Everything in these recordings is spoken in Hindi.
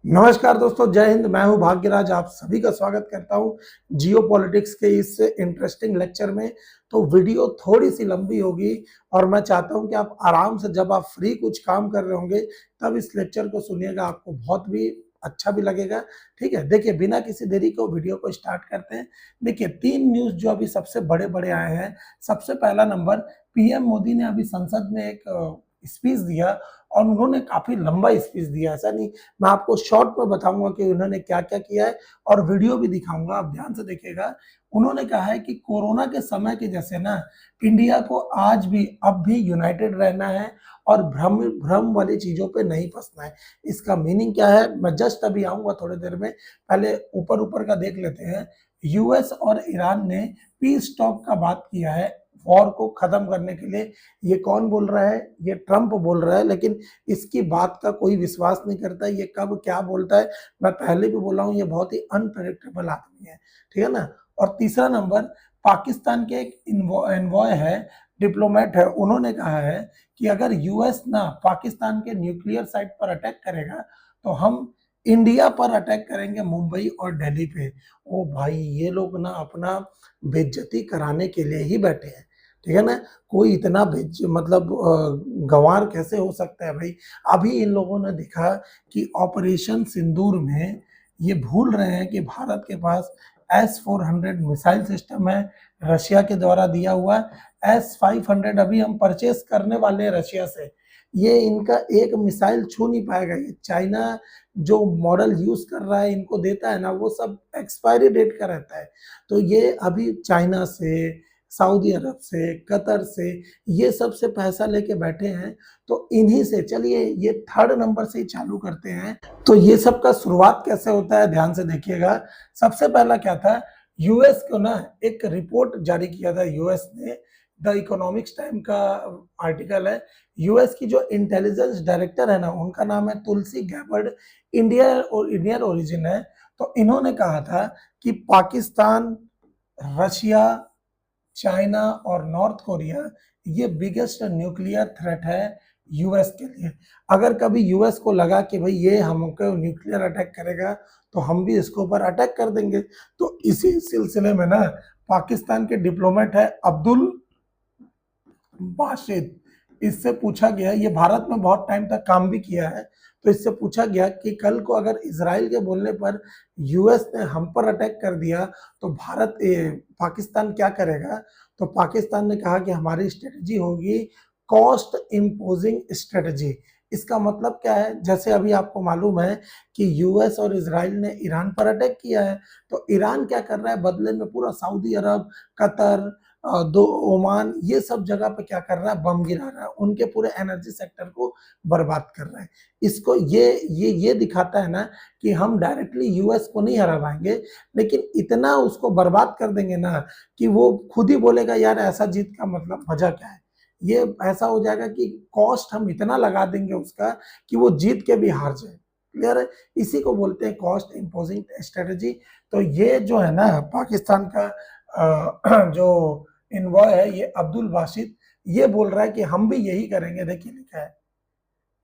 नमस्कार दोस्तों, जय हिंद। मैं हूं भाग्यराज, आप सभी का स्वागत करता हूं जियो पॉलिटिक्स के इस इंटरेस्टिंग लेक्चर में। तो वीडियो थोड़ी सी लंबी होगी और मैं चाहता हूं कि आप आराम से, जब आप फ्री कुछ काम कर रहे होंगे, तब इस लेक्चर को सुनिएगा। आपको बहुत भी अच्छा भी लगेगा। ठीक है, देखिए बिना किसी देरी को वीडियो को स्टार्ट करते हैं। देखिए 3 न्यूज जो अभी सबसे बड़े आए हैं। सबसे पहला नंबर, पीएम मोदी ने अभी संसद में एक स्पीच दिया और उन्होंने काफी लंबा स्पीच दिया। ऐसा नहीं, मैं आपको शॉर्ट में बताऊंगा कि उन्होंने क्या क्या किया है और वीडियो भी दिखाऊंगा, आप ध्यान से देखिएगा। उन्होंने कहा है कि कोरोना के समय के जैसे ना, इंडिया को आज भी अब भी यूनाइटेड रहना है और भ्रम भ्रम वाली चीजों पे नहीं फंसना है। इसका मीनिंग क्या है, मैं जस्ट अभी आऊंगा थोड़ी देर में। पहले ऊपर ऊपर का देख लेते हैं। यूएस और ईरान ने पीस टॉक का बात किया है वॉर को खत्म करने के लिए। ये कौन बोल रहा है? ये ट्रंप बोल रहा है, लेकिन इसकी बात का कोई विश्वास नहीं करता। ये कब क्या बोलता है, मैं पहले भी बोला हूं, ये बहुत ही अनप्रेडिक्टेबल आदमी है। ठीक है ना। और तीसरा नंबर, पाकिस्तान के एक एनवॉय है, डिप्लोमेट है, उन्होंने कहा है कि अगर यूएस ना पाकिस्तान के न्यूक्लियर साइट पर अटैक करेगा तो हम इंडिया पर अटैक करेंगे, मुंबई और दिल्ली पे। ओ भाई, ये लोग ना अपना बेइज्जती कराने के लिए ही बैठे हैं। ठीक है ना। कोई इतना मतलब गंवार कैसे हो सकता है भाई। अभी इन लोगों ने देखा कि ऑपरेशन सिंदूर में ये भूल रहे हैं कि भारत के पास S-400 मिसाइल सिस्टम है, रशिया के द्वारा दिया हुआ। S-500 अभी हम परचेस करने वाले हैं रशिया से। ये इनका एक मिसाइल छू नहीं पाएगा। ये चाइना जो मॉडल यूज कर रहा है, इनको देता है ना, वो सब एक्सपायरी डेट का रहता है। तो ये अभी चाइना से, सऊदी अरब से, कतर से, ये सब से पैसा लेके बैठे हैं। तो इन्हीं से चलिए, ये थर्ड नंबर से ही चालू करते हैं। तो ये सब का शुरुआत कैसे होता है, ध्यान से देखिएगा। सबसे पहला क्या था, यूएस को ना एक रिपोर्ट जारी किया था यूएस ने। द इकोनॉमिक्स टाइम का आर्टिकल है। यूएस की जो इंटेलिजेंस डायरेक्टर है ना, उनका नाम है तुलसी गैबर्ड। इंडियन ओरिजिन है। तो इन्होंने कहा था कि पाकिस्तान, रशिया, चाइना और नॉर्थ कोरिया, ये बिगेस्ट न्यूक्लियर थ्रेट है यूएस के लिए। अगर कभी यूएस को लगा कि भाई ये हमको न्यूक्लियर अटैक करेगा, तो हम भी इसके ऊपर अटैक कर देंगे। तो इसी सिलसिले में ना, पाकिस्तान के डिप्लोमेट है अब्दुल बाशिद, इससे पूछा गया, ये भारत में बहुत टाइम तक काम भी किया है। तो इससे पूछा गया कि कल को अगर इसराइल के बोलने पर यूएस ने हम पर अटैक कर दिया तो पाकिस्तान क्या करेगा। तो पाकिस्तान ने कहा कि हमारी स्ट्रेटजी होगी कॉस्ट इम्पोजिंग स्ट्रेटजी। इसका मतलब क्या है, जैसे अभी आपको मालूम है कि यूएस और इसराइल ने ईरान पर अटैक किया है। तो ईरान क्या कर रहा है, बदले में पूरा सऊदी अरब, कतर, दो ओमान, ये सब जगह पे क्या कर रहा है, बम गिरा रहा है, उनके पूरे एनर्जी सेक्टर को बर्बाद कर रहा है। इसको ये दिखाता है ना कि हम डायरेक्टली यूएस को नहीं हरा पाएंगे, लेकिन इतना उसको बर्बाद कर देंगे ना कि वो खुद ही बोलेगा यार ऐसा जीत का मतलब वजह क्या है। ये ऐसा हो जाएगा कि कॉस्ट हम इतना लगा देंगे उसका कि वो जीत के भी हार जाए। क्लियर है। इसी को बोलते हैं कॉस्ट इम्पोजिंग स्ट्रेटजी। तो ये जो है ना, पाकिस्तान का जो इन्वॉय है, ये अब्दुल बाशिद, ये बोल रहा है कि हम भी यही करेंगे। देखिए लिखा है,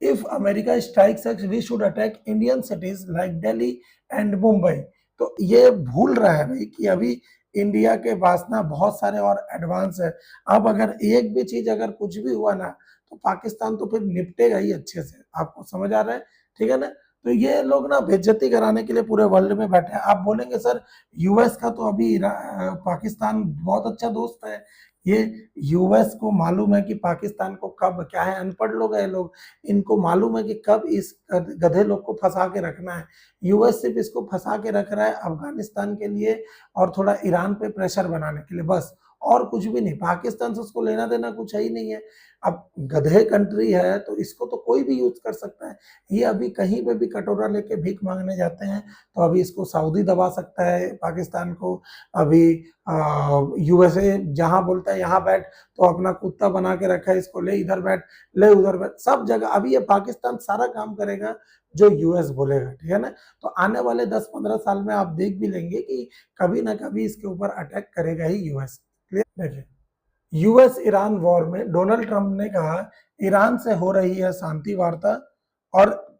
if America strikes X we should attack Indian cities like Delhi and Mumbai. तो ये भूल रहा है भाई कि अभी इंडिया के पास ना बहुत सारे और एडवांस है। अब अगर एक भी चीज, अगर कुछ भी हुआ ना, तो पाकिस्तान तो फिर निपटेगा ही अच्छे से। आपको समझ आ रहा है? ठीक है ना। तो ये लोग ना बेइज्जती कराने के लिए पूरे वर्ल्ड में बैठे हैं। आप बोलेंगे सर यूएस का तो अभी पाकिस्तान बहुत अच्छा दोस्त है। ये यूएस को मालूम है कि पाकिस्तान को कब क्या है, अनपढ़ लोग है लोग, इनको मालूम है कि कब इस गधे लोग को फंसा के रखना है। यूएस सिर्फ इसको फंसा के रख रहा है अफगानिस्तान के लिए और थोड़ा ईरान पे प्रेशर बनाने के लिए, बस, और कुछ भी नहीं। पाकिस्तान से उसको लेना देना कुछ है ही नहीं है। अब गधे कंट्री है तो इसको तो कोई भी यूज कर सकता है। ये अभी कहीं पे भी कटोरा लेके भीख मांगने जाते हैं, तो अभी इसको सऊदी दबा सकता है पाकिस्तान को। अभी यूएसए जहां बोलता है यहाँ बैठ, तो अपना कुत्ता बना के रखा है, इसको ले इधर बैठ, ले उधर बैठ, सब जगह अभी ये पाकिस्तान सारा काम करेगा जो यूएस बोलेगा। ठीक है ना। तो आने वाले 10-15 साल में आप देख भी लेंगे कि कभी ना कभी इसके ऊपर अटैक करेगा ही यूएस। क्लियर। देखिए, यूएस ईरान वॉर में डोनाल्ड ट्रंप ने कहा ईरान से हो रही है शांति वार्ता और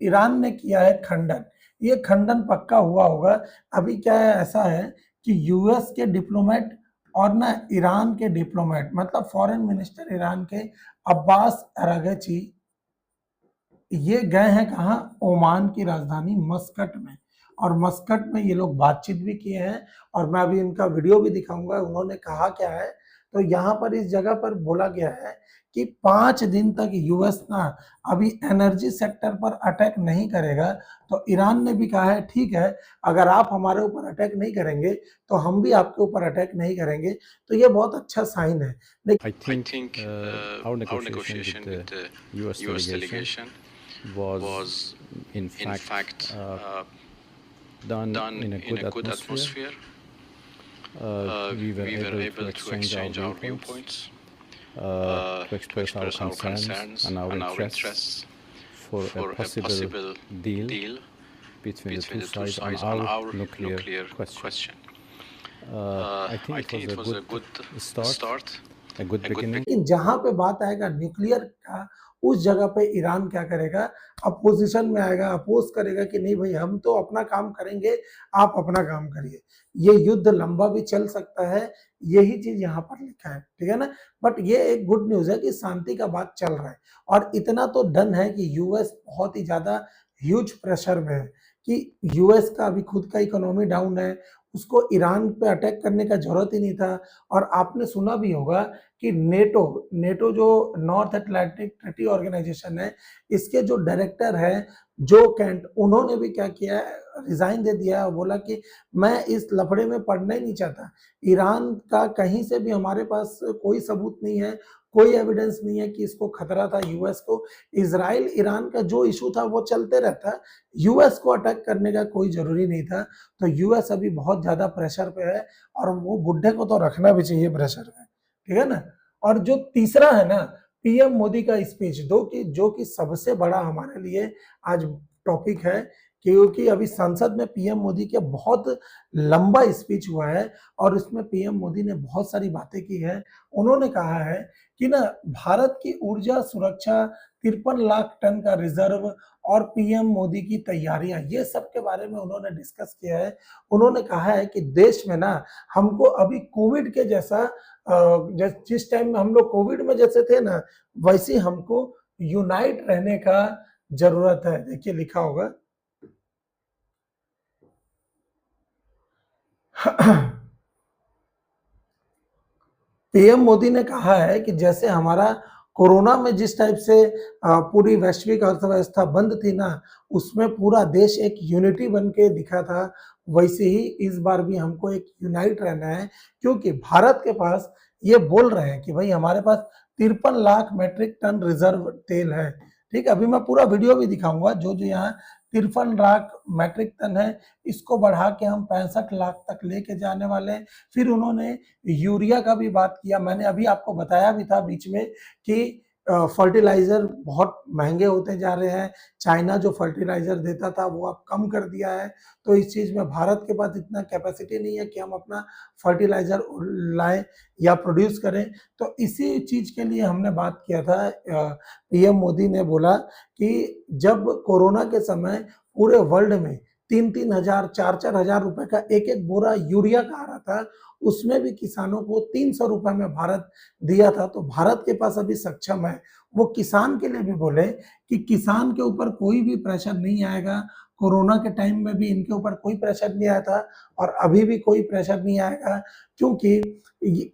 ईरान ने किया है खंडन। ये खंडन पक्का हुआ होगा। अभी क्या है, ऐसा है कि यूएस के डिप्लोमेट और ना ईरान के डिप्लोमेट, मतलब फॉरेन मिनिस्टर ईरान के अब्बास अरागची, ये गए हैं कहाँ, ओमान की राजधानी मस्कट में। और मस्कट में ये लोग बातचीत भी किए हैं और मैं अभी इनका वीडियो भी दिखाऊंगा। उन्होंने कहा क्या है, तो यहाँ पर इस जगह पर बोला गया है कि 5 दिन तक यूएस ना अभी एनर्जी सेक्टर पर अटैक नहीं करेगा। तो ईरान ने भी कहा है ठीक है, अगर आप हमारे ऊपर अटैक नहीं करेंगे तो हम भी आपके ऊपर अटैक नहीं करेंगे। तो ये बहुत अच्छा साइन है। I think our negotiation with the US delegation was in fact done in a good atmosphere. We were able to exchange our viewpoints, to express our concerns and our interests for a possible deal between the two sides on our nuclear question. I think it was a good start, a good beginning. लेकिन जहां पे बात आएगा न्यूक्लियर का, उस जगह पे ईरान क्या करेगा, अपोजिशन में आएगा, अपोज करेगा कि नहीं भाई हम तो अपना काम करेंगे, आप अपना काम करिए। ये युद्ध लंबा भी चल सकता है, यही चीज यहाँ पर लिखा है, ठीक है ना। बट ये एक गुड न्यूज है कि शांति का बात चल रहा है। और इतना तो डन है कि यूएस बहुत ही ज्यादा ह्यूज प्रेशर में है कि यूएस का अभी खुद का इकोनॉमी डाउन है, उसको ईरान पे अटैक करने का जरूरत ही नहीं था। और आपने सुना भी होगा कि नेटो जो नॉर्थ अटलांटिक ट्रीटी ऑर्गेनाइजेशन है, इसके जो डायरेक्टर है जो कैंट, उन्होंने भी क्या किया है, रिजाइन दे दिया और बोला कि मैं इस लफड़े में पड़ना ही नहीं चाहता। ईरान का कहीं से भी हमारे पास कोई सबूत नहीं है, कोई एविडेंस नहीं है कि इसको खतरा था यूएस को। इजराइल ईरान का जो इशू था वो चलते रहता, यूएस को अटैक करने का कोई जरूरी नहीं था। तो यूएस अभी बहुत ज्यादा प्रेशर पे है और वो बुढ़े को तो रखना भी चाहिए प्रेशर में, ठीक है ना। और जो तीसरा है ना, पीएम मोदी का स्पीच, जो कि सबसे बड़ा हमारे लिए आज टॉपिक है, क्योंकि अभी संसद में पीएम मोदी के बहुत लंबा स्पीच हुआ है और उसमें पीएम मोदी ने बहुत सारी बातें की है। उन्होंने कहा है कि ना भारत की ऊर्जा सुरक्षा, 53 लाख टन का रिजर्व और पीएम मोदी की तैयारियां, ये सब के बारे में उन्होंने डिस्कस किया है। उन्होंने कहा है कि देश में ना हमको अभी कोविड के जैसा, जिस टाइम में हम लोग कोविड में जैसे थे ना, वैसे हमको यूनाइट रहने का जरूरत है। देखिए लिखा होगा पीएम मोदी ने कहा है कि जैसे हमारा कोरोना में जिस टाइप से पूरी वैश्विक अर्थव्यवस्था बंद थी ना, उसमें पूरा देश एक यूनिटी बन के दिखा था, वैसे ही इस बार भी हमको एक यूनाइट रहना है। क्योंकि भारत के पास, ये बोल रहे हैं कि भाई हमारे पास 53 लाख मेट्रिक टन रिजर्व तेल है, ठीक है। अभी मैं पूरा वीडियो भी दिखाऊंगा। जो जो यहाँ 53 लाख मेट्रिक टन है, इसको बढ़ा के हम 65 लाख तक लेके जाने वाले हैं। फिर उन्होंने यूरिया का भी बात किया। मैंने अभी आपको बताया भी था बीच में कि फर्टिलाइजर बहुत महंगे होते जा रहे हैं। चाइना जो फर्टिलाइजर देता था वो अब कम कर दिया है। तो इस चीज में भारत के पास इतना कैपेसिटी नहीं है कि हम अपना फर्टिलाइजर लाएं या प्रोड्यूस करें। तो इसी चीज के लिए हमने बात किया था। पीएम मोदी ने बोला कि जब कोरोना के समय पूरे वर्ल्ड में 3-3 हजार, 4-4 हजार रुपए का एक बोरा यूरिया का आ रहा था, उसमें भी किसानों को 300 रुपए में भारत दिया था। तो भारत के पास अभी सक्षम है। वो किसान के लिए भी बोले कि किसान के ऊपर कोई भी प्रेशर नहीं आएगा। कोरोना के टाइम में भी इनके ऊपर कोई प्रेशर नहीं आया था और अभी भी कोई प्रेशर नहीं आएगा, क्योंकि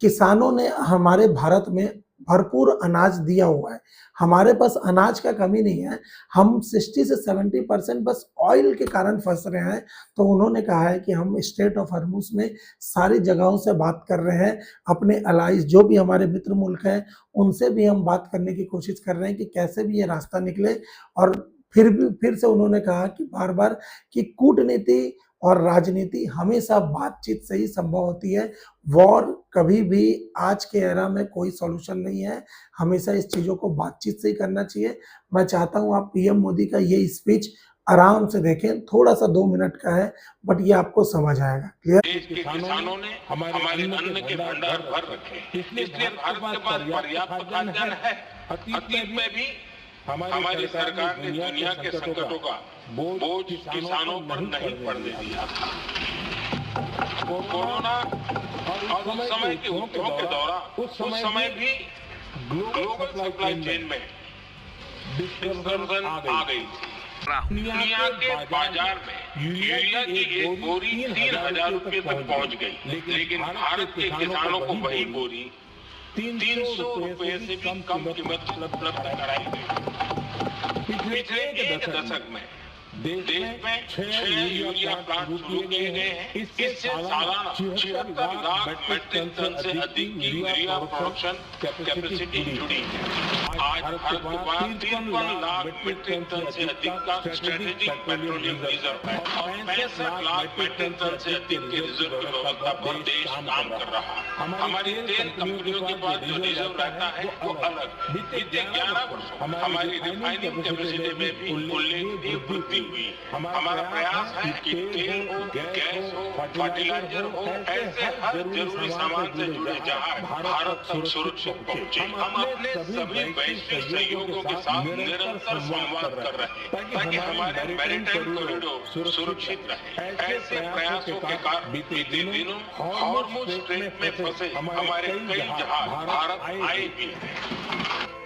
किसानों ने हमारे भारत में भरपूर अनाज दिया हुआ है। हमारे पास अनाज का कमी नहीं है। हम 60 से 70% बस ऑयल के कारण फंस रहे हैं। तो उन्होंने कहा है कि हम स्टेट ऑफ हॉर्मुज में सारी जगहों से बात कर रहे हैं। अपने अलाइज जो भी हमारे मित्र मुल्क हैं, उनसे भी हम बात करने की कोशिश कर रहे हैं कि कैसे भी ये रास्ता निकले। और फिर से उन्होंने कहा कि बार बार कि कूटनीति और राजनीति हमेशा बातचीत से ही संभव होती है। वॉर कभी भी आज के एरा में कोई सॉल्यूशन नहीं है। हमेशा इस चीजों को बातचीत से ही करना चाहिए। मैं चाहता हूं आप पीएम मोदी का ये स्पीच आराम से देखें। थोड़ा सा 2 मिनट का है, बट ये आपको समझ आएगा। क्लियर? देश के किसानों ने हमारे अन्न के भंडार भर रखे, इसलिए भारत के पास पर्याप्त खाद्यान्न है। अतीत में भी हमारी सरकार ने दुनिया के संकटों का बोझ किसानों पर नहीं पड़ने दिया। कोरोना और उस समय के उपद्रव के दौरान उस समय भी ग्लोबल सप्लाई चेन में डिस्टर्बेंस आ गई थी। दुनिया के बाजार में यूरिया की एक बोरी 3,000 रुपए तक पहुंच गई, लेकिन भारत के किसानों को वही बोरी 300 रुपए से भी कम कीमत उपलब्ध कराई गई। पिछले एक दशक में देश में 6 यूरिया प्लांट शुरू किए गए हैं। इससे सालाना 76 लाख मीट्रिक टन से अधिक की यूरिया प्रोडक्शन कैपेसिटी जुड़ी है। आज भारत के पास 53 लाख मीट्रिक टन से अधिक का स्ट्रेटेजिक पेट्रोलियम रिजर्व है और 65 लाख मीट्रिक टन से अधिक के रिजर्व की व्यवस्था पर देश काम कर रहा है। हमारी तेल कंपनियों के पास जो रिजर्व रहता है वो अलग। बीते 11 वर्षों हमारी रिफाइनिंग कैपेसिटी में भी उल्लेखनीय वृद्धि हुई। हमारा प्रयास है कि तेल हो, गैस हो, फर्टिलाइजर हो, ऐसे हर जरूरी सामान से जुड़े जहाज भारत तक सुरक्षित पहुंचे। हम अपने सभी वैश्विक सहयोगियों के साथ निरंतर संवाद कर रहे हैं ताकि हमारे मैरीटाइम कॉरिडोर सुरक्षित रहे। ऐसे प्रयासों के कारण बीते दिनों हॉर्मुज़ स्ट्रेट में फंसे हमारे कई जहाज भारत आए भी हैं।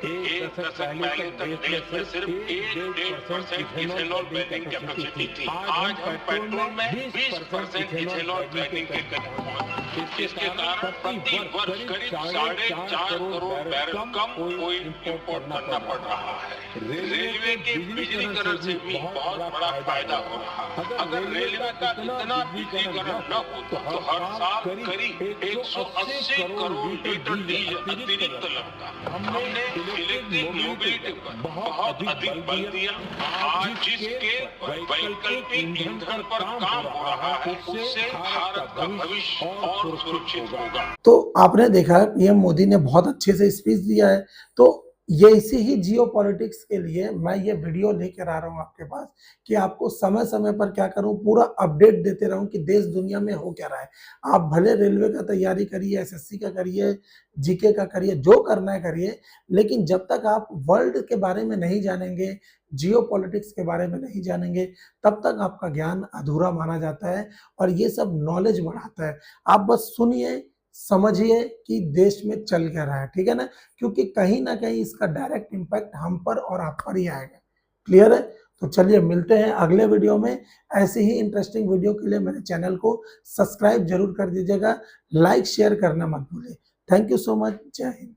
एक दशक पहले तक देश में सिर्फ 1.5% इथेनॉल ब्लेंडिंग कैपेसिटी थी। आज हम पेट्रोल में 20% इथेनॉल ब्लेंडिंग के करीब पहुंचे। इसके कारण प्रति वर्ष करीब 4.5 करोड़ बैरल कम कोई इंपोर्ट करना पड़ रहा है। रेलवे के बिजलीकरण से भी बहुत बड़ा फायदा हो रहा है। अगर रेलवे का इतना बिजलीकरण न हो तो हर साल करीब 180 करोड़ लीटर डीजल अतिरिक्त लगता। हमने इलेक्ट्रिक मोबिलिटी पर बहुत अधिक बल दिया। आज जिस स्केल पर वैकल्पिक ईंधन पर काम हो रहा है उससे भारत का भविष्य और सुरक्षित होगा। तो आपने देखा पीएम मोदी ने बहुत अच्छे से स्पीच दिया है। तो ये इसी ही जियोपॉलिटिक्स के लिए मैं ये वीडियो लेकर आ रहा हूँ आपके पास कि आपको समय समय पर क्या करूँ, पूरा अपडेट देते रहूँ कि देश दुनिया में हो क्या रहा है। आप भले रेलवे का तैयारी करिए, एसएससी का करिए, जीके का करिए, जो करना है करिए, लेकिन जब तक आप वर्ल्ड के बारे में नहीं जानेंगे, जियोपॉलिटिक्स के बारे में नहीं जानेंगे, तब तक आपका ज्ञान अधूरा माना जाता है और ये सब नॉलेज बढ़ाता है। आप बस सुनिए, समझिए कि देश में चल क्या रहा है, ठीक है ना, क्योंकि कहीं ना कहीं इसका डायरेक्ट इम्पैक्ट हम पर और आप पर ही आएगा। क्लियर है? तो चलिए मिलते हैं अगले वीडियो में। ऐसे ही इंटरेस्टिंग वीडियो के लिए मेरे चैनल को सब्सक्राइब जरूर कर दीजिएगा, लाइक शेयर करना मत भूलिए। Thank you so much. जय हिंद।